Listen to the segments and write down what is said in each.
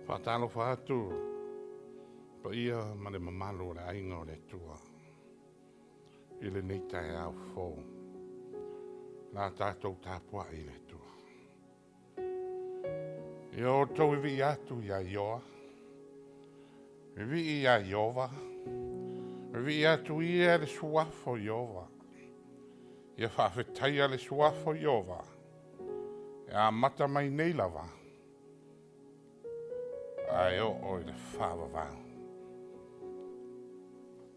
Whātalo whātu, pa ia ma le mamalo le ainga o le tua. I le nei Taeao fō. Nā tātou tāpua i le tua. I o tau i vi atu ia ioa. I vi ia iova. I vi atu ia le suafo iova. Ia whawhetaia le suafo iova. Ia mata mai nei lava. Ai o le whawawau.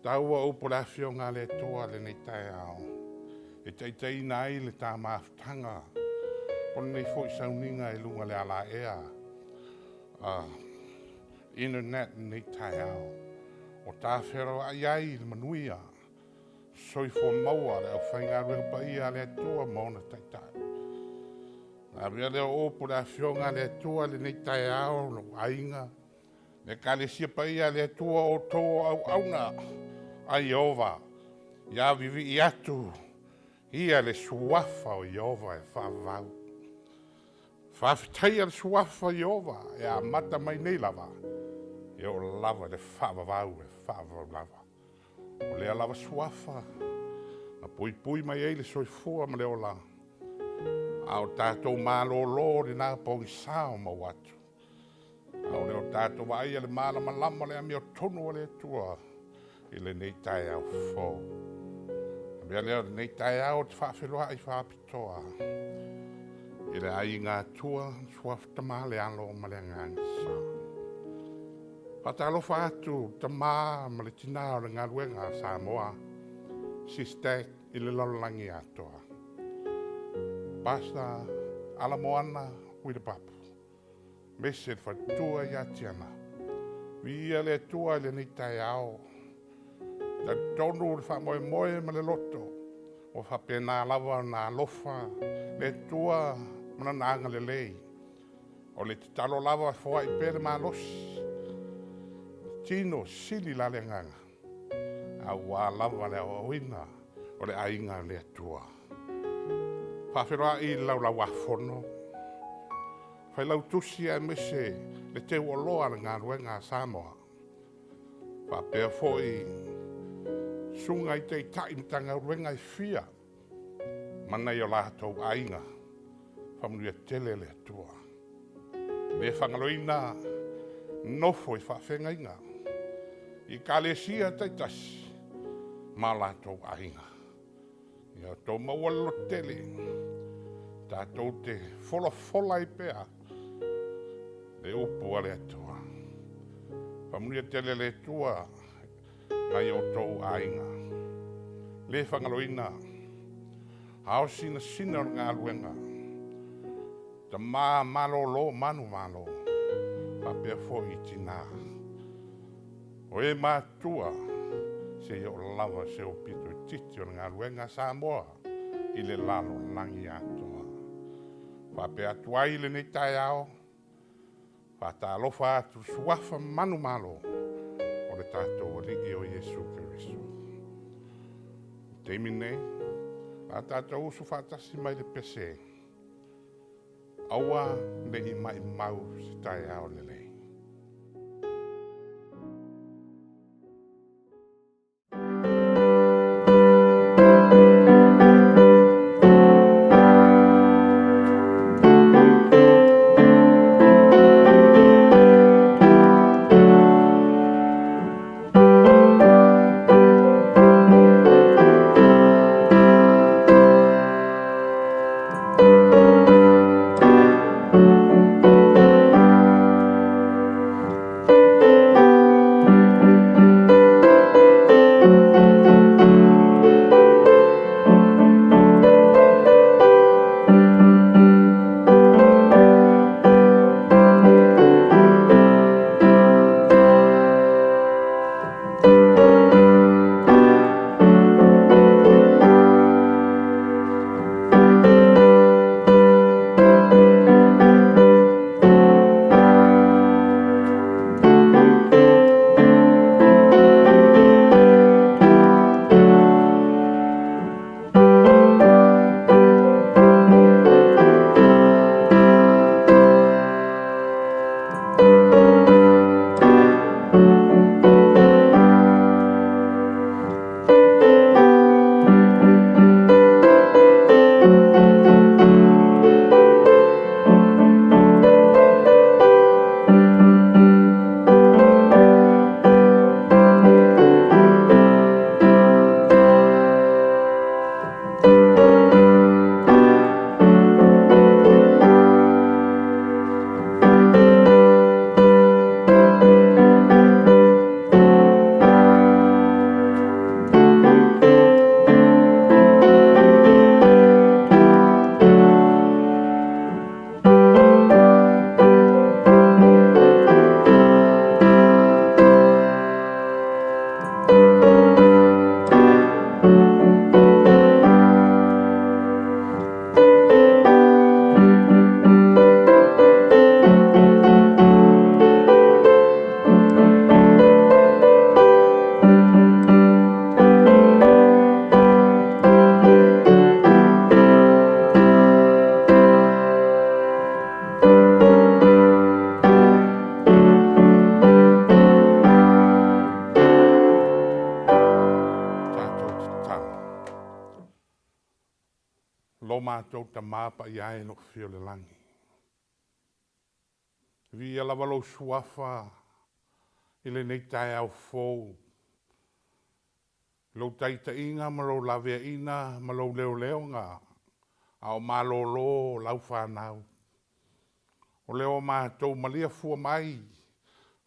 Taua upo la fionga le toa le nei Taeao. E teitei nai le tā maafutanga. Pone nei fo i sauninga e lunga le ala ea. Internet nei Taeao. O tā whero ai ai le manuia. Soi fo maua le au whainga rupa ia le toa mauna taitai. A vea leo opo la fionga le tua le nei Taeao no ainga. Le kale sia pa ia le tua o tō au auna. Ai ova. Ia vivi i atu. Ia le suafa o Iova e whawau. Whawhitaia le suafa o Iova e a mata mai nei lava. E o lava le whawau e whawau lava. O lea lava suafa. Na pui pui mai ei le soifua ma leo la. Au tātou mālolo le nā pōngi sāo ma watu. Au leo tātou vai le māla malama le ami o tonu le tua. I le nei Taeao fō. Mea leo le nei Taeao te whawhiroa i whapitoa. I le ai ngā tua suafta mā le alo ma le ngangisa. Patalo whātu ta mā ma le tina o le ngā ruenga Samoa. SISDAC i le lololangi atoa. Basta ala moana ui le papu. Mese le whatua i atiana. Via le tua le nei Taeao. Ta tonu le whamoe moe ma le loto. O whapena lava na lofa. Le tua mana nanga Lelei. O le talo lava fua i pere ma losi. Tino sili la le nganga. A wā lava le oina. O le ainga le tua. Whawhiroa i lau wafono. Whai lau tusi e mese le te uoloa le ngā ruenga Samoa. Whapea foi sunga i te taimtanga ruenga i fia. Mana i o lātou ainga. Whamunia tele le tua. Me whangaloina nofo i whawhenga inga. I kālesia taitasi. Ma lātou ainga. Ia tō maualo tele. Tātou te fola i pea. Le upua le atua. Pamunia tele le tua. Nai o tō ainga. Le whangaloina. Hao sina o ngā luenga. Ta mā malolo manu malo. Papea fo i tina. O e mātua. Se o lava se o pito titi o ngā ruenga Samoa. I le lalo langi atoa. Whapea tuai le nei Taeao. Whatalofa atu suafa manu malo. O le tātou rigi o Jesu Keriso. Teimi nei. A tātou usu whatasi mai le pese. Aua le i mai mau se Taeao Lelei. o mātou ta māpa i ae no whio le langi. Via lava lo suafa i le nei Taeao fou. Lo taita inga ma lo lavea ina ma lo Leoleo ngā. Ao malolo lau whanau. O leo mātou malia fua mai.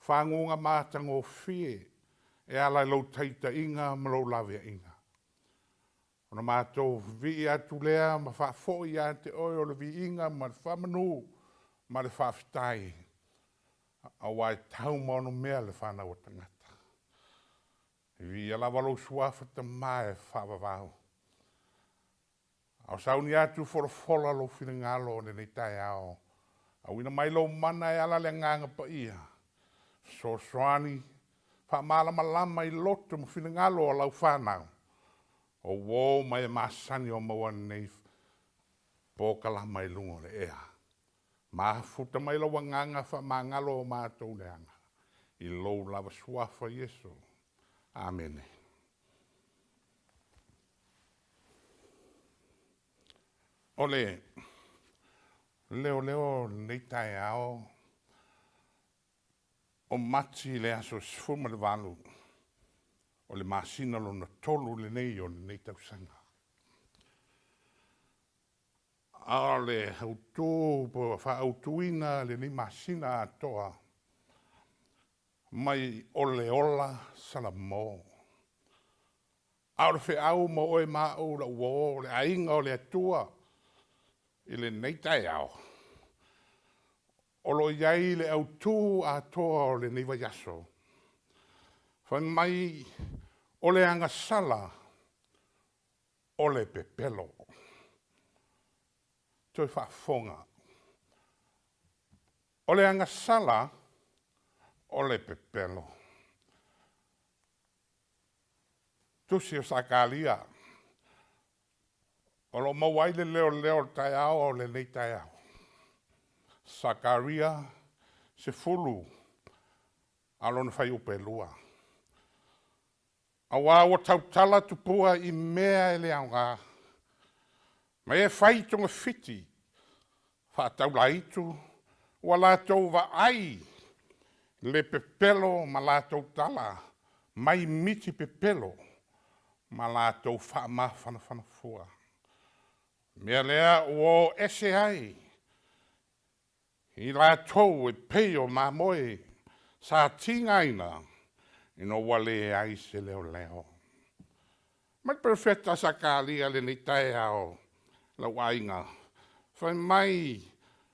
Whangunga mātango fie. E ala lo taita inga ma lo lavea ina. Ona mātou vi atu lea ma whafo i a te oi o le vi inga ma le whamanu ma le whawhitai. A wai tau mono mea le whanau o tangata. Vi ala walo suafa te mai whawawau. Au sauni atu fola lo whina ngalo ne nei Taeao. Au ina mai lo mana e ala le nganga pa ia. So soani whamalama lama I loto mo whina ngalo o lau whanau. O wō mai masani o maua nei pōkala mai lungo le ea. Mafuta mai lo wanganga wha mangalo o mātou leanga. I lo lava suafa Yesu. Amen. Ole, Leoleo nei Taeao o mati le aso sfuma le walu. O le masina lo na tolu lenei o nei tausanga. A le hautu po whaautuina le nei masina atoa. Mai ole ola salamo. A le wheau mo oe mao la uo le ainga o le atua. I le nei Taeao. O lo iai le autu atoa o le nei vaiaso. Whai mai o le anga sala o le pepelo. Toi whaafonga. O le anga sala o le pepelo. Tusi o sakalia. O lo mawai le leo Taeao o le nei Taeao. Sakaria se fulu. Alon fai upe lua. A wā o tautala tupua I mea ele aunga. Ma e whai tonga whiti. Wha taula itu. Wa lātou wa ai. Le pepelo ma lātou tala. Mai miti pepelo. Ma lātou wha ma whana fua. Mea lea o ese ai. I lātou e peo ma moe. Sa tingaina. Ino wale ai se Leoleo. Mai perfecta sa kalia le ni Taeao la wainga. Whai mai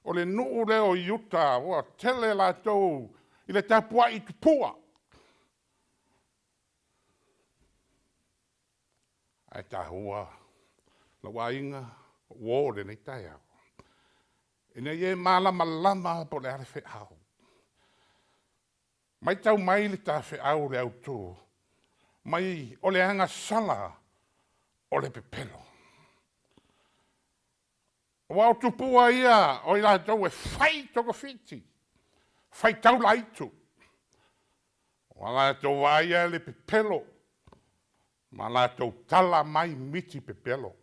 o le nuu leo yuta o tele la tau I le tapua I tupua. Ai tahua la wainga o le ni Taeao. Ina ye malama po le arefe au. Mai tau mai le tafe au le autu. Mai o le anga sala o le pepelo. O au tupua ia o I la tau e whai toko fiti. Whai tau laitu. O la tau waia le pepelo. Ma la tau tala mai miti pepelo.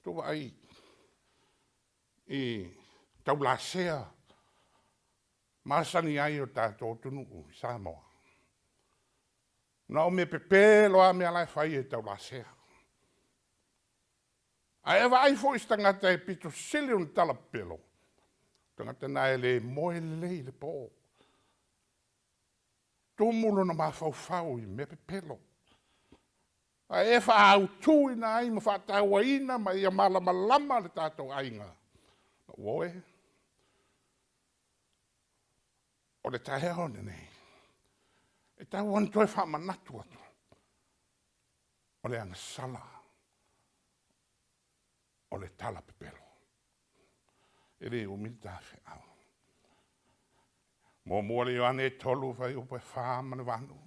Tu vai. I tau la sea. Masani ai o tātou tunu I Samoa. Na o me pepelo a me alai whai e tau la sea. A ewa ai fo istangata e pito sili un tala pelo. Tangata na e le moe lelei le po. Tumulo na mawhau I me pepelo. A e wha au tui na ai ma whataua ina ma ia malama le tātou ainga. Woe. O le Taeao lenei. E tau an toi wha manatu atu. O le anga sala. O le tala pepelo. E le umita fe au. Mo mua le ane tolu whai upe whaamane wanu.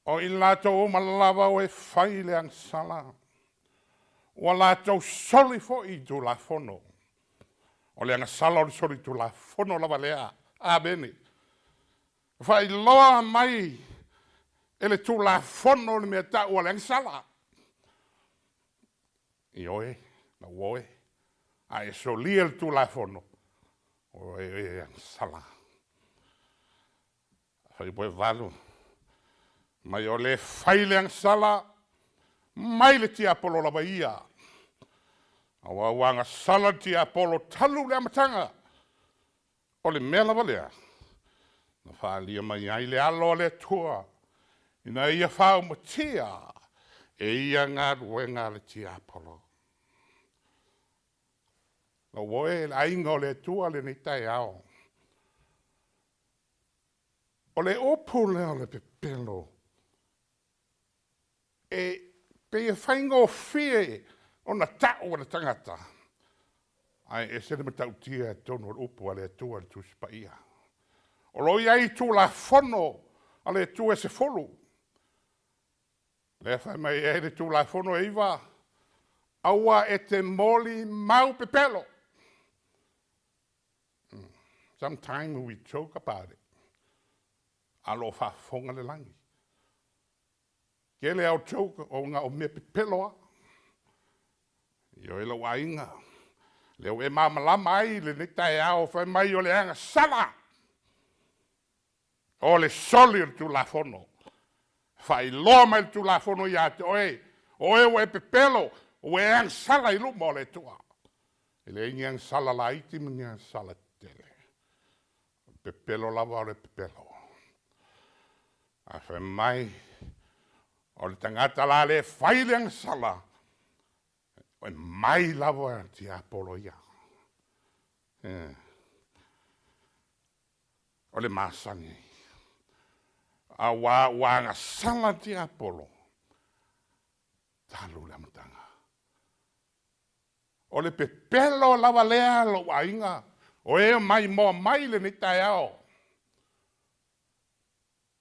O I lātou malawa o e whai le anga sala. O lātou soli fo I tu la fono. O le anga sala o le soli tu la fono lava lea. A bene. Whai loa mai. E le tu la fono le mea tau o le anga sala. I oe, na oe. A e so lia le tulafono. O e sala. Fai poe valu. Mai o le faile ang sala. Mai le tia polo lava ia. Awa wanga sala tia polo talu le amatanga. O le mea lava lea. Na whaalia mai ai le alo le tua. Ina ia whao mo tia. E ia ngā ruenga le tia polo. Na woe le ainga o le tua le nei Taeao. O le opu leo le pepelo. E pe e whainga o fie o na tau o le tangata. Ai e se le matau tia e tono o upu a le tua le tuspa ia. O loi ai tu la fono a le tua e se folu. Le whai mai e le tu la fono e iwa. Aua e te moli mau pepelo. Sometimes we joke about it. Alo whafonga le langi. Kele au joke o ngā o mea pepeloa. Io e la wainga. Leo e mamalama ai le ne Taeao whai mai o le anga sala. O le soli o tu la fono. Whai loa mai tu la fono ia te oe. Oe o e pepelo. O e anga sala i lumo le tua. E le ingi anga sala la iti mingi anga sala tele. Pepelo lava o le pepelo. A whai mai o le tangata la le whaile anga sala. O e mai lava ti apolo ia. O le masangi. A wanga sala ti apolo. Talu le amatanga. O le pepelo lava lea lo wainga. O e mai mo mai le ni Taeao.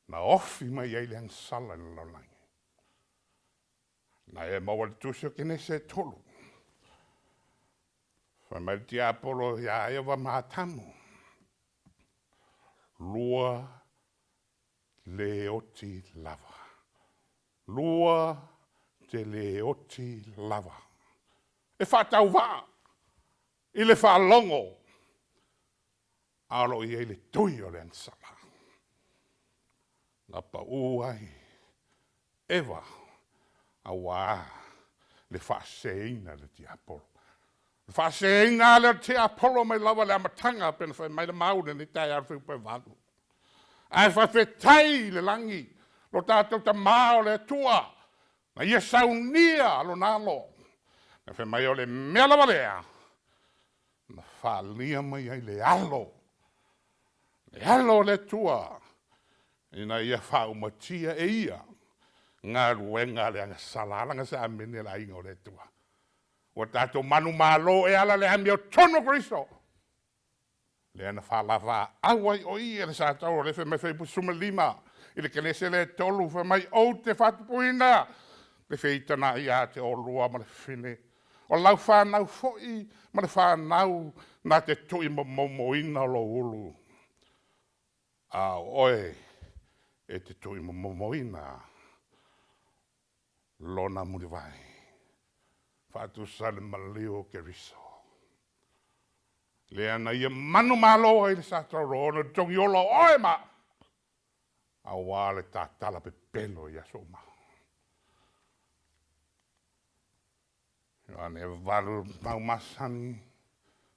Na ofi mai ai le ang sala le laulangi. Na e maua le tusio kene se tolu. Whai mai ti apolo ia e wa mahatamu. Lua le oti lava. Lua te le oti lava. E whatau wā. I le whalongo. Alo i e le tui o le ansala. Napa uai. Ewa. Awa. Le whaseina le ti apolo. Le whaseina le ti apolo mai lawa le amatanga pena whai mai le maune ni tai arwhi upe walu. Ai whawhetai le langi. Lo tātou ta mao le tua. Na ia saunia alo nalo. Na whai mai o le mea lawa lea. Na whalia mai ai le alo. Le alo le tua. Ina ia whaumatia e ia. Ngā ruenga le anga salalanga sa amene la inga o le tua. O tātou manu malo e ala le ami o tono Kristo. Le ana whalawa awai o ia le sa tau le whai whai pusuma lima. I le kelese le tolu whai mai o te whatupuina. Le whaitana ia te o lua ma le whine. O lau whanau foi ma le whanau na te tui momoina lo ulu. A oe e te tui momoina. Lona muri vai. Whatu sale malio ke riso. Le ana ia manu malo ai le satau rono tongi olo oe ma. A wale ta tala pe pelo ia soma. Ane valu mau masani.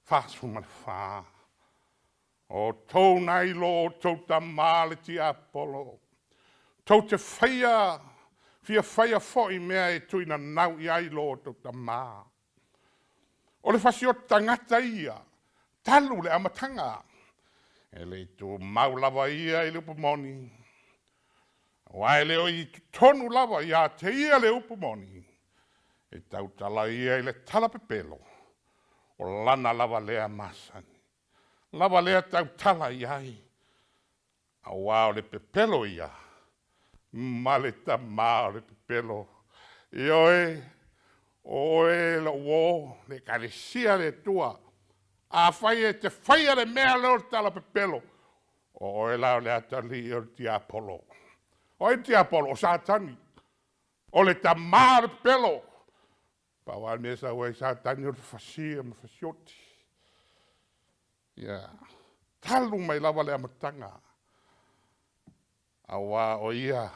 Fasu man fa. O tau nai lo tau ta male ti apolo. Tau te whaia. Fia whaia foi mea e tuina nau i ai lo tau ta maa. O le whasio tangata ia. Talu le amatanga. E le tu mau lava ia i le upumoni. Wai leo i tonu lava ia te ia le upumoni. E tau tala ia i le tala pepelo. O lana lava lea masani. Lava lea tau tala iai. A wao le pepelo ia. Male ta maa le pepelo. I oe la uo le karesia le tua. A whai e te whaia le mea leo tala pepelo. Oe lao le atali o ti apolo. O e ti apolo o satani. O le ta maa le pepelo. Pawal mesa wai sa tani o fasia ma fasioti. Ia. Talu mai lava le amatanga. Awa o ia.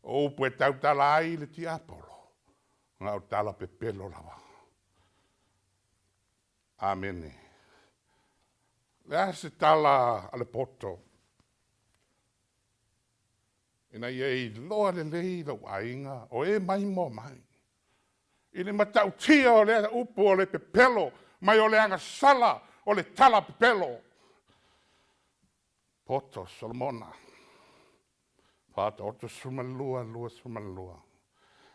O pue tau tala ai le ti apolo. Nga o tala pe pelo lava. Amene. Lea se tala ale poto. Ina iei loa lelei lau ainga. O e mai mo mai. Ine matau tia o lea upo o le pepelo. Mai o le anga sala o le tala pepelo. Poto Solomona. Pata oto sumalua, lua sumalua.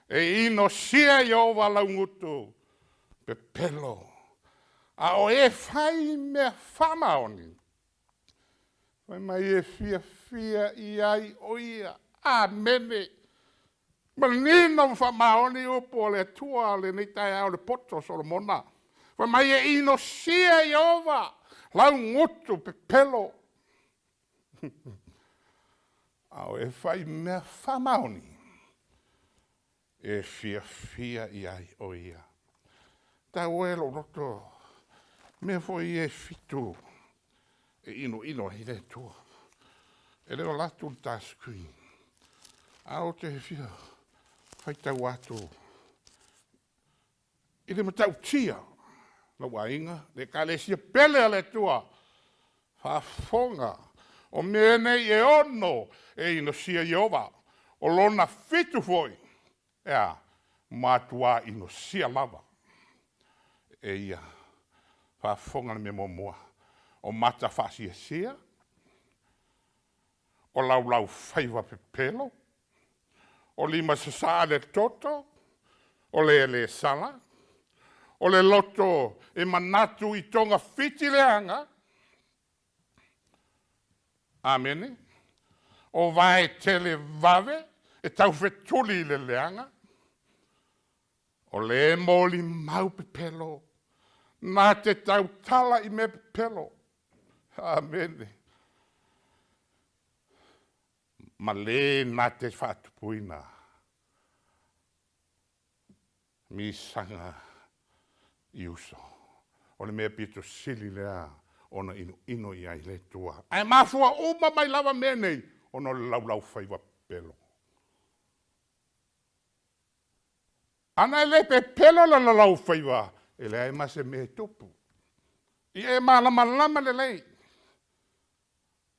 E ino sia Jehova lau ngutu. Pepelo. A o e fai mea whamaoni. Mai mai e fia i ai o ia. Amene. Manino whamaoni upo le tua le ni Taeao le poto Solomona. Mai mai e ino sia Jehova lau ngutu pepelo. Au e fai mea whamaoni. E fia i ai o ia. Ta welo roto. Mea foi e fitu. E ino hile tua. E leo latu ta screen. Au te fia. Fai tau atu. I le matau tia. Na wainga. Le kalesia pele ale tua. Whafonga. O mene e ono. E ino sia Jehova. O lona fitu foi. Ea. Matua ino sia lava. E ia. Whafonga na me momoa. O mata whasia sia. O lau whaiwa pepelo. O lima sasa le toto. O le sala. O le loto e manatu i tonga fiti leanga. Amene. O vai tele vave. E tau fetuli le leanga. O le moli mau pepelo. Nā te tau tala i me pepelo. Amene. Ma le nā te whatupuina. Mi sanga i uso. O le mea pito sili lea. Ona ino i ai le tua. Ai mafua uma mai lava menei. Ona lau whaiwa pepelo. Ana le pepelo la lau whaiwa. E le ai mase me tupu. I e malama lelei.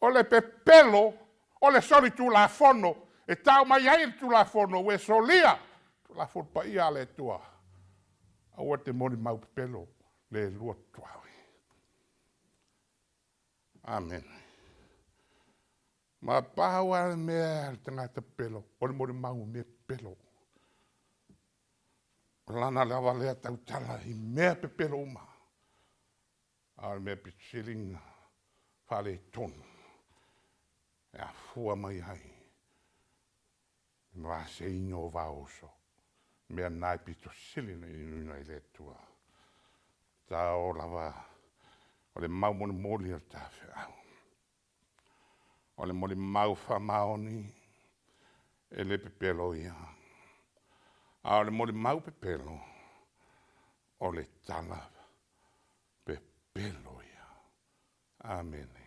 O le pepelo, o le soli tu la fono. E tau mai ai tu la fono, we solia. Tu la fono pa ia le tua. Aua te moni mau pepelo, le lua tuawe. Amen. Ma paua mea le tangata pelo, o le moni mau me pelo. Lana lava lea tau tala i mea pepelo uma. Al mea pichilinga whale tonu. E a fua mai hai. Mwa se inyo wa oso. Mea nai pito silina i nuna i le tua. Ta o lava. O le mau moni moli al tafe au. O le moli mau wha maoni. E le pepelo ia. A le moli mau pepelo. O le tala pepelo ia. Amene.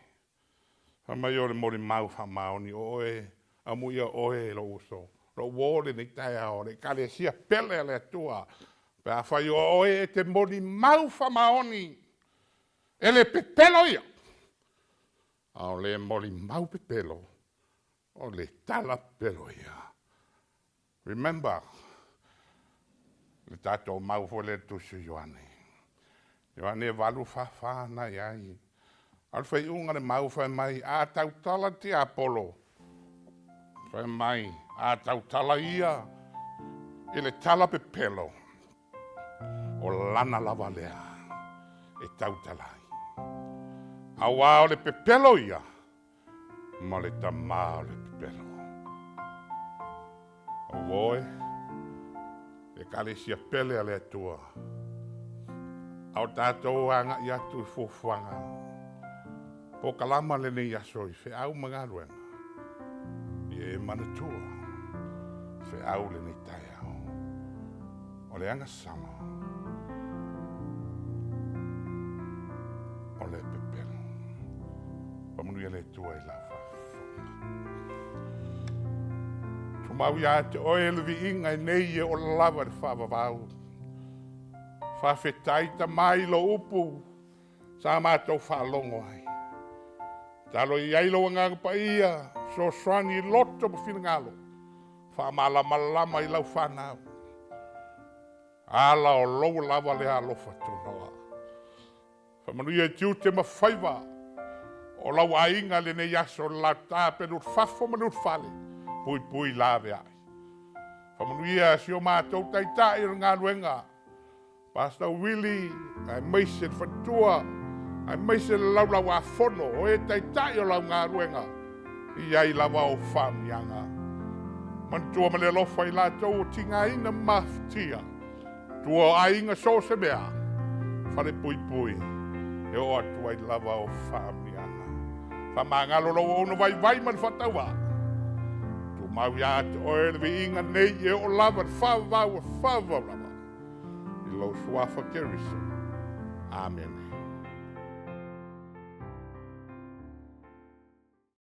Mai o le moli mau wha maoni oe. Amuia oe lo uso. Lo wole ni Taeao. Le kale sia pele le tua. Pe a whai oe e te moli mau wha maoni. E le pepelo ia. A o le moli mau pepelo. O le tala pepelo ia. Remember. Le tato mau fo le tusu Ioane. Ioane valu wha na iai. Alfai unga le mau whai mai a tau tala ti Apollo. Whai mai a tau tala ia. I le tala pepelo. O lana lava lea. E tau talai. A wao le pepelo ia. Ma le tamao le pepelo. O woe. E kale sia pele ale atua. Au tātou anga i atu i fufuanga. Po kalama le nei aso i fe au mangaruenga. I e manatua. Fe au le nei Taeao. o le anga sama, o le pepelo. Pamunuia le tua I lau whafonga. Tumau ia te oe le vi inga I nei o lava le whavavau. Whawhetai ta mai lo upu, sa mātou whalongo ai. Talo I ailo nganga pa ia, so swani loto pa whingalo. Whamalama I lau whanau. Ala o lou lava le alofa tunoa. Whamanuia tiu te mawhaiva. O lau ainga le nei aso la tāpe nut whafo manut whale. Pui lawe ai. Whamanuia si o mātou taitai ngā ruenga. Pastor Willie, ai meisen whatua. Ai meisen lau a whono. O e taitai o lau ngā ruenga. I ai lawa o whamianga. Mantua ma le lofa I lātou o tinga ina maftia. Tua ainga so se mea. Whare pui. E o atua I lawa o whamianga. Whamangalo lau ono vai man whataua. Tu mau ia te oe le vi inga nei e o lava whawau. I lau suafa keriso. Amen.